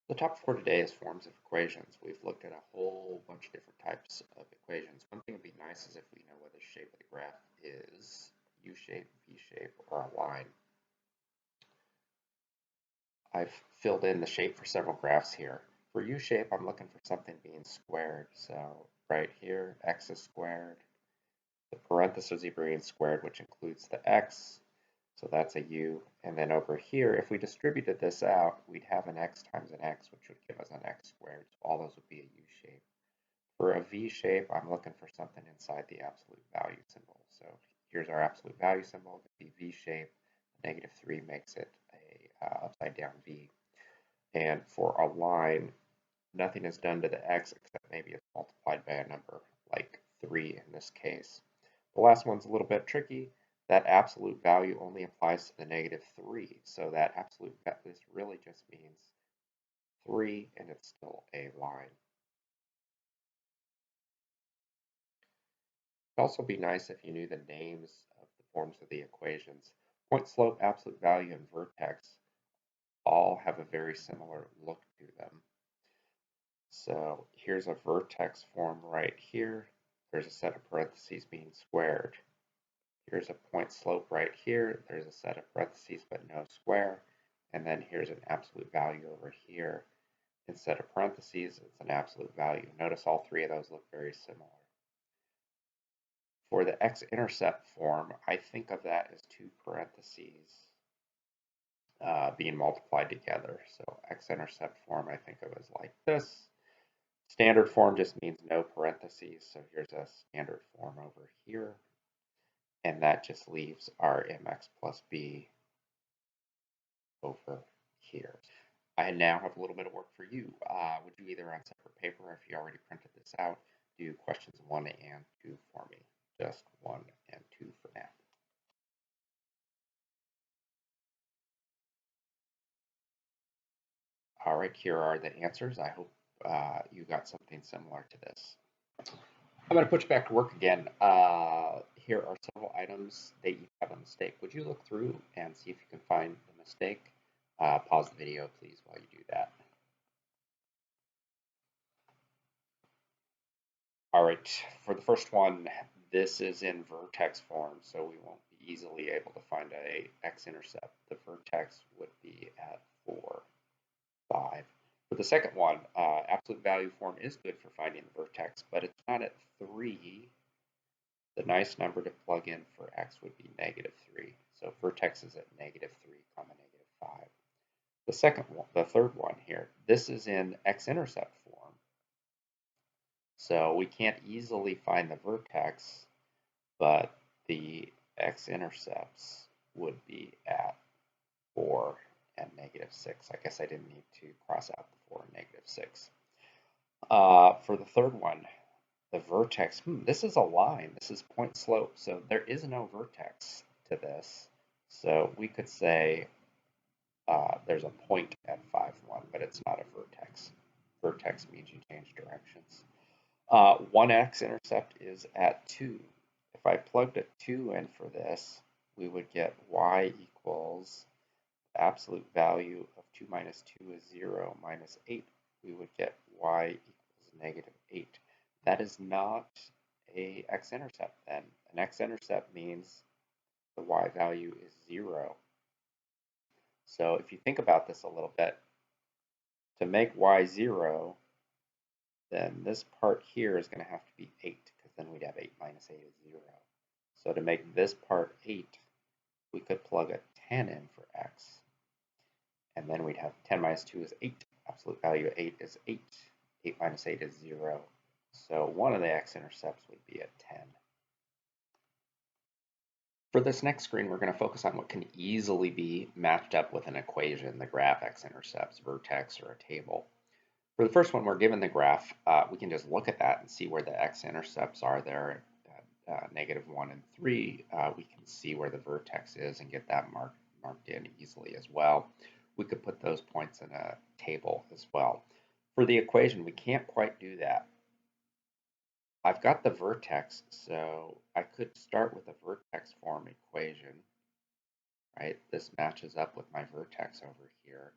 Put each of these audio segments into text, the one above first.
The topic for today is forms of equations. We've looked at a whole bunch of different types of equations. One thing that would be nice is if we know what the shape of the graph is, U-shape, V-shape, or a line. I've filled in the shape for several graphs here. For U-shape, I'm looking for something being squared. So right here, x is squared. The parentheses are being squared, which includes the x. So that's a u. And then over here, if we distributed this out, we'd have an x times an x, which would give us an x squared. So all those would be a u shape. For a v shape, I'm looking for something inside the absolute value symbol. So here's our absolute value symbol, the v shape. -3 makes it a upside down v. And for a line, nothing is done to the x except maybe it's multiplied by a number, like 3 in this case. The last one's a little bit tricky. That absolute value only applies to the -3. So that absolute value, this really just means 3 and it's still a line. It'd also be nice if you knew the names of the forms of the equations. Point, slope, absolute value, and vertex all have a very similar look to them. So here's a vertex form right here. There's a set of parentheses being squared. Here's a point slope right here. There's a set of parentheses but no square. And then here's an absolute value over here. Instead of parentheses, it's an absolute value. Notice all three of those look very similar. For the x-intercept form, I think of that as two parentheses being multiplied together. So x-intercept form I think of as like this. Standard form just means no parentheses. So here's a standard form over here. And that just leaves our mx plus b over here. I now have a little bit of work for you. Would you either on separate paper, or if you already printed this out, do questions 1 and 2 for me? Just 1 and 2 for now. All right, here are the answers. I hope you got something similar to this. I'm going to put you back to work again. Here are several items. They each have a mistake. Would you look through and see if you can find the mistake? Pause the video, please, while you do that. All right, for the first one, this is in vertex form, so we won't be easily able to find a x-intercept. The vertex would be at 4, 5. For the second one, absolute value form is good for finding the vertex, but it's not at 3. The nice number to plug in for x would be -3. So vertex is at -3, -5. The third one here, this is in x-intercept form. So we can't easily find the vertex, but the x-intercepts would be at 4 and -6. I guess I didn't need to cross out the 4 and -6. For the third one, the vertex, this is a line. This is point slope, so there is no vertex to this. So we could say there's a point at 5, 1, but it's not a vertex. Vertex means you change directions. 1 x-intercept is at 2. If I plugged a 2 in for this, we would get y equals absolute value of 2 minus 2 is 0 minus 8. We would get y equals -8. That is not a x-intercept then. An x-intercept means the y value is 0. So if you think about this a little bit, to make y 0, then this part here is going to have to be 8, because then we'd have 8 minus 8 is 0. So to make this part 8, we could plug a 10 in for x. And then we'd have 10 minus 2 is 8. Absolute value of 8 is 8. 8 minus 8 is 0. So one of the x-intercepts would be at 10. For this next screen, we're going to focus on what can easily be matched up with an equation, the graph x-intercepts, vertex, or a table. For the first one, we're given the graph. We can just look at that and see where the x-intercepts are there at -1 and 3. We can see where the vertex is and get that marked in easily as well. We could put those points in a table as well. For the equation, we can't quite do that. I've got the vertex, so I could start with a vertex form equation, right? This matches up with my vertex over here.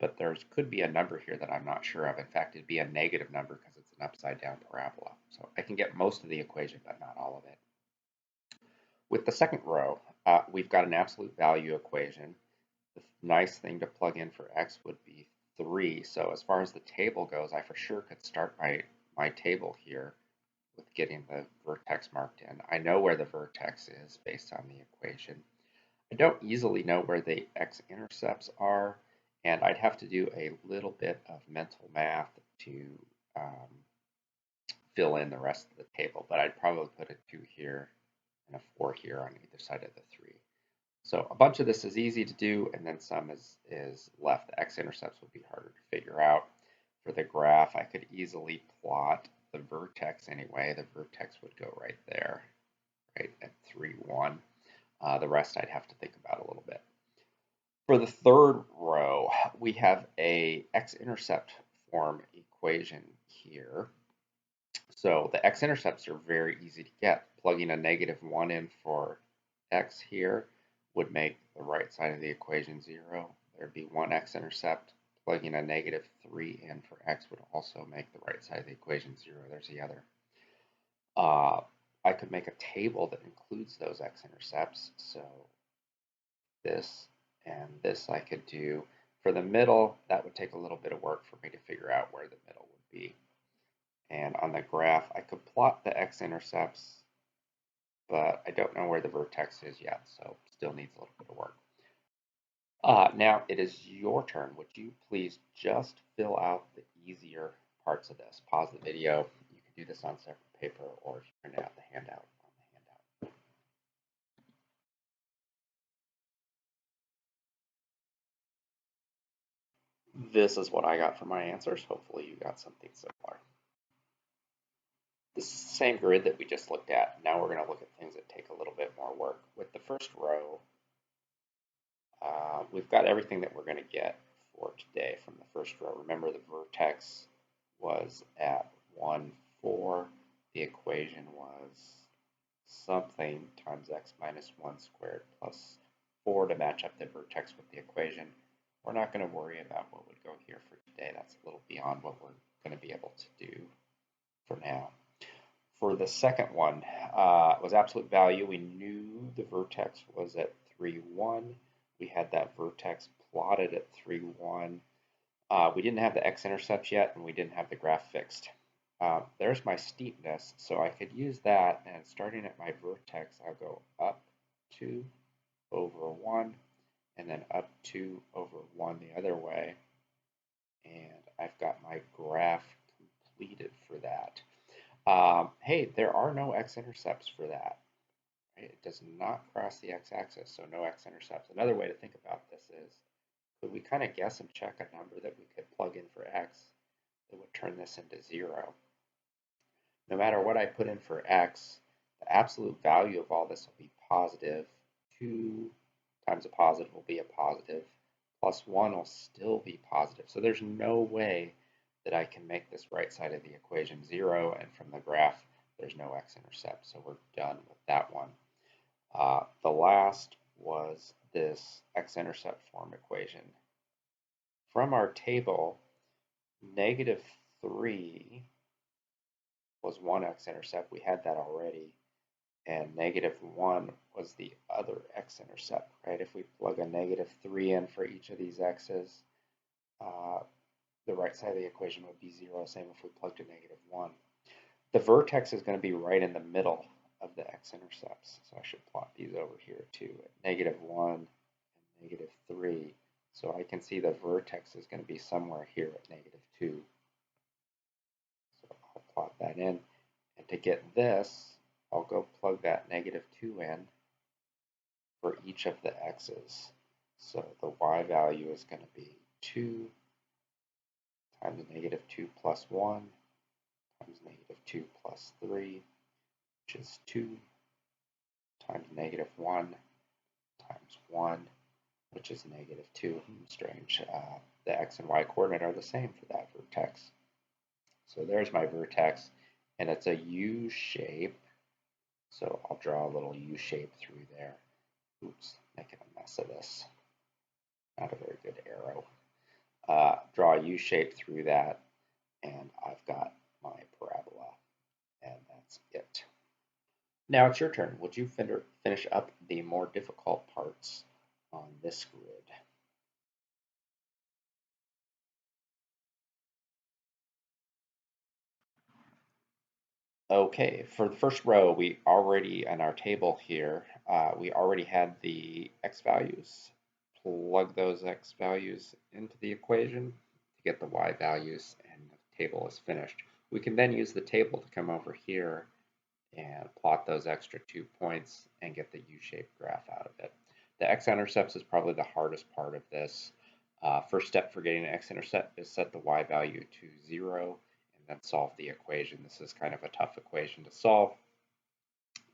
but there could be a number here that I'm not sure of. In fact, it'd be a negative number because it's an upside down parabola. So I can get most of the equation, but not all of it. With the second row, we've got an absolute value equation. The nice thing to plug in for x would be 3. So as far as the table goes, I for sure could start my table here with getting the vertex marked in. I know where the vertex is based on the equation. I don't easily know where the x-intercepts are, and I'd have to do a little bit of mental math to fill in the rest of the table, but I'd probably put a 2 here and a 4 here on either side of the 3. So a bunch of this is easy to do, and then some is left. The x-intercepts would be harder to figure out. For the graph, I could easily plot the vertex anyway. The vertex would go right there, right at 3, 1. The rest I'd have to think about a little bit. For the third row, we have a x-intercept form equation here. So the x-intercepts are very easy to get. Plugging a -1 in for x here would make the right side of the equation 0. There'd be one x-intercept. Plugging a -3 in for x would also make the right side of the equation 0. There's the other. I could make a table that includes those x-intercepts. So this and this I could do. For the middle, that would take a little bit of work for me to figure out where the middle would be. And on the graph, I could plot the x-intercepts, but I don't know where the vertex is yet, so still needs a little bit of work. Now it is your turn. Would you please just fill out the easier parts of this? Pause the video. You can do this on separate paper, or if you print out the handout on the handout. This is what I got for my answers. Hopefully you got something similar. This is the same grid that we just looked at. Now we're going to look at things that take a little bit more work. With the first row, we've got everything that we're going to get for today from the first row. Remember, the vertex was at 1, 4. The equation was something times x minus 1 squared plus 4 to match up the vertex with the equation. We're not going to worry about what would go here for today. That's a little beyond what we're going to be able to do for now. For the second one, it was absolute value. We knew the vertex was at 3, 1. We had that vertex plotted at 3, 1. We didn't have the x-intercepts yet, and we didn't have the graph fixed. There's my steepness, so I could use that, and starting at my vertex, I'll go up 2 over 1, and then up 2 over 1 the other way. And I've got my graph completed for that. Hey, there are no x-intercepts for that. Right? It does not cross the x-axis, so no x-intercepts. Another way to think about this is, could we kind of guess and check a number that we could plug in for x that would turn this into 0? No matter what I put in for x, the absolute value of all this will be positive. 2 times a positive will be a positive. Plus 1 will still be positive. So there's no way that I can make this right side of the equation 0, and from the graph, there's no x-intercept. So we're done with that one. The last was this x-intercept form equation. From our table, -3 was one x-intercept. We had that already. And -1 was the other x-intercept, right? If we plug a -3 in for each of these x's, the right side of the equation would be 0. Same if we plugged a -1. The vertex is going to be right in the middle of the x-intercepts. So I should plot these over here too, at -1 and -3. So I can see the vertex is going to be somewhere here at -2. So I'll plot that in. And to get this, I'll go plug that -2 in for each of the x's. So the y value is going to be 2 times -2 plus 1 times -2 plus 3, which is 2 times -1 times 1, which is -2. Strange. The x and y coordinate are the same for that vertex. So there's my vertex, and it's a U shape. So I'll draw a little U shape through there. Oops, making a mess of this. Not a very good arrow. draw a U-shape through that, and I've got my parabola, and that's it. Now it's your turn. Would you finish up the more difficult parts on this grid? Okay, for the first row, we already, on our table here, we already had the x values. Plug those x values into the equation to get the y values, and the table is finished. We can then use the table to come over here and plot those extra 2 points and get the U-shaped graph out of it. The x-intercepts is probably the hardest part of this. First step for getting an x-intercept is set the y value to 0 and then solve the equation. This is kind of a tough equation to solve.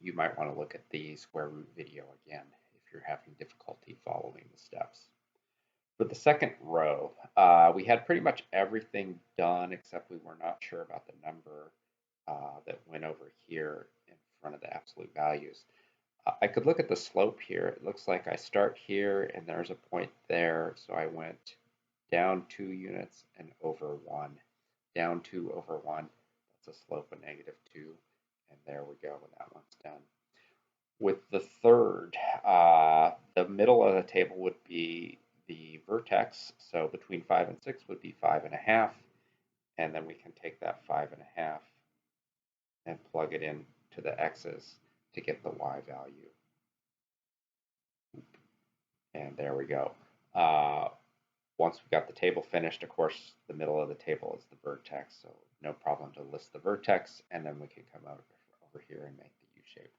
You might want to look at the square root video again if you're having difficulty following the steps. For the second row, we had pretty much everything done except we were not sure about the number that went over here in front of the absolute values. I could look at the slope here. It looks like I start here and there's a point there. So I went down 2 units and over 1. Down 2 over 1. That's a slope of -2. And there we go. And that one's done. With the third, the middle of the table would be the vertex. So between 5 and 6 would be 5.5. And then we can take that 5.5 and plug it in to the x's to get the y value. And there we go. Once we've got the table finished, of course, the middle of the table is the vertex, so no problem to list the vertex, and then we can come over here and make the U-shape.